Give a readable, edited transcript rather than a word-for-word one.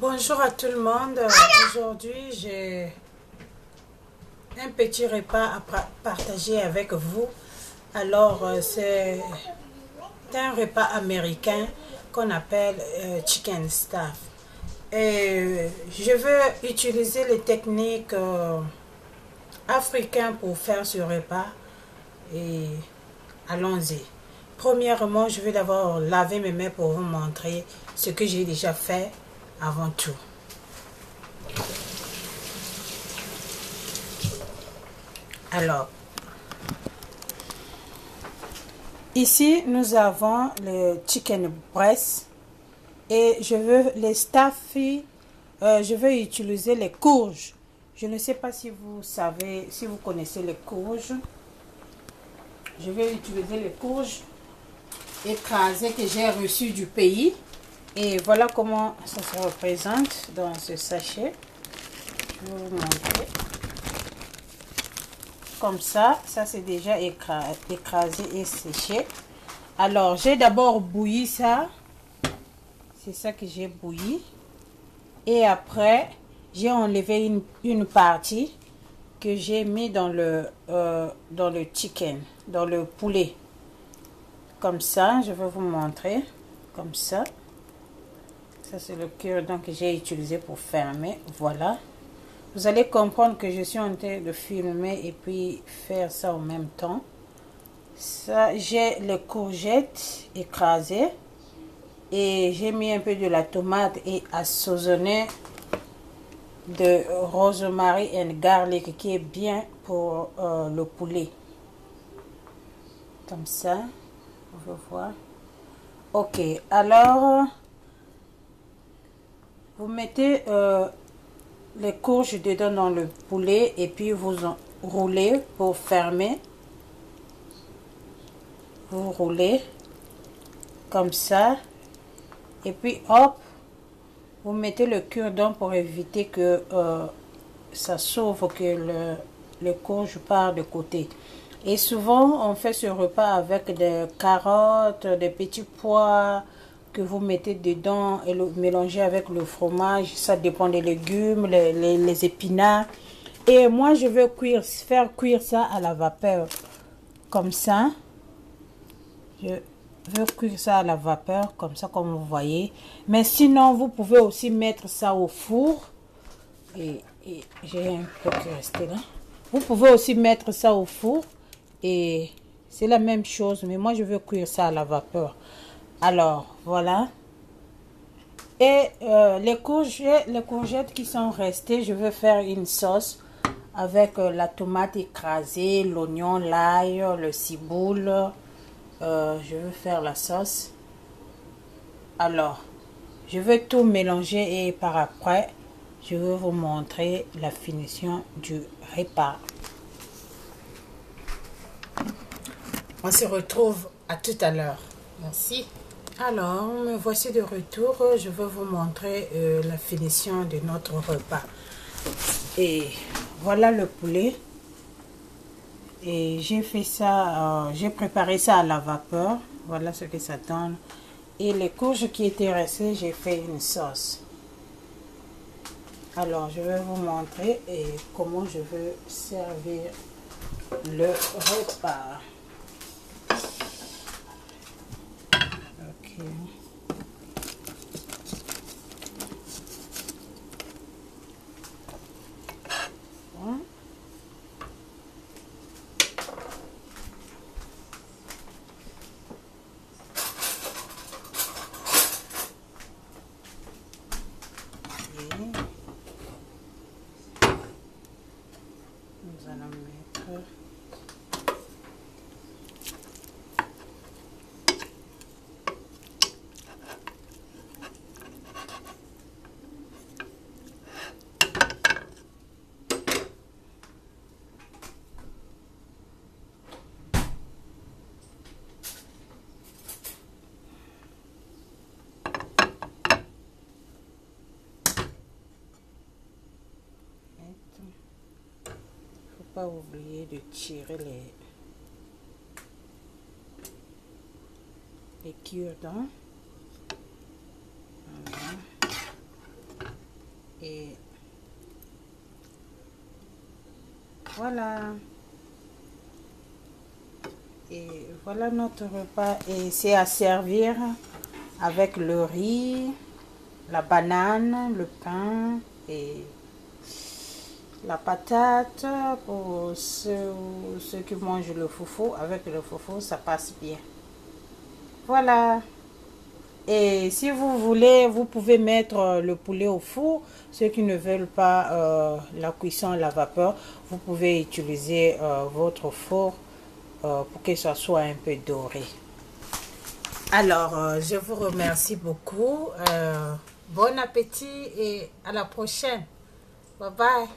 Bonjour à tout le monde. Aujourd'hui, j'ai un petit repas à partager avec vous. Alors, c'est un repas américain qu'on appelle chicken stuff. Et je veux utiliser les techniques africaines pour faire ce repas. Et allons-y. Premièrement, je vais d'abord laver mes mains pour vous montrer ce que j'ai déjà fait avant tout. Alors, ici, nous avons le chicken breast et je veux les stuffer. Je vais utiliser les courges. Je ne sais pas si vous savez, si vous connaissez les courges. Je vais utiliser les courges écrasées que j'ai reçues du pays. Et voilà comment ça se représente dans ce sachet. Je vais vous montrer. Comme ça c'est déjà écrasé et séché. Alors, j'ai d'abord bouilli ça. C'est ça que j'ai bouilli. Et après, j'ai enlevé une partie que j'ai mis dans le chicken, dans le poulet. Comme ça, je vais vous montrer. Comme ça. Ça, c'est le cure-dent que j'ai utilisé pour fermer. Voilà. Vous allez comprendre que je suis en train de filmer et puis faire ça en même temps. Ça, j'ai les courgettes écrasées et j'ai mis un peu de la tomate et assaisonné de rosemary and garlic qui est bien pour le poulet. Comme ça, on va voir. Ok, alors vous mettez les courges dedans dans le poulet et puis vous roulez pour fermer. Vous roulez comme ça et puis hop, vous mettez le cure-dent pour éviter que ça s'ouvre, que le courge part de côté. Et souvent on fait ce repas avec des carottes, des petits pois que vous mettez dedans et le mélangez avec le fromage. Ça dépend des légumes, les épinards. Et moi je veux faire cuire ça à la vapeur comme ça. Je veux cuire ça à la vapeur comme ça, comme vous voyez. Mais sinon vous pouvez aussi mettre ça au four. Et j'ai un peu qui est resté là. Vous pouvez aussi mettre ça au four et c'est la même chose, mais moi je veux cuire ça à la vapeur. Alors voilà. Et les courgettes qui sont restées, je veux faire une sauce avec la tomate écrasée, l'oignon, l'ail, le ciboule. Je veux faire la sauce. Alors, je vais tout mélanger et par après, je vais vous montrer la finition du repas. On se retrouve à tout à l'heure. Merci. Alors, me voici de retour. Je vais vous montrer la finition de notre repas. Et voilà le poulet. Et j'ai fait ça, j'ai préparé ça à la vapeur. Voilà ce que ça donne. Et les courges qui étaient restées, j'ai fait une sauce. Alors, je vais vous montrer comment je veux servir le repas. Ok. Bon. Nous allons mettre pas oublier de tirer les cure-dents. Voilà. Et voilà. Et voilà notre repas. Et c'est à servir avec le riz, la banane, le pain et la patate. Pour ceux qui mangent le foufou, avec le foufou, ça passe bien. Voilà. Et si vous voulez, vous pouvez mettre le poulet au four. Ceux qui ne veulent pas la cuisson à la vapeur, vous pouvez utiliser votre four pour que ça soit un peu doré. Alors, je vous remercie beaucoup. Bon appétit et à la prochaine. Bye bye.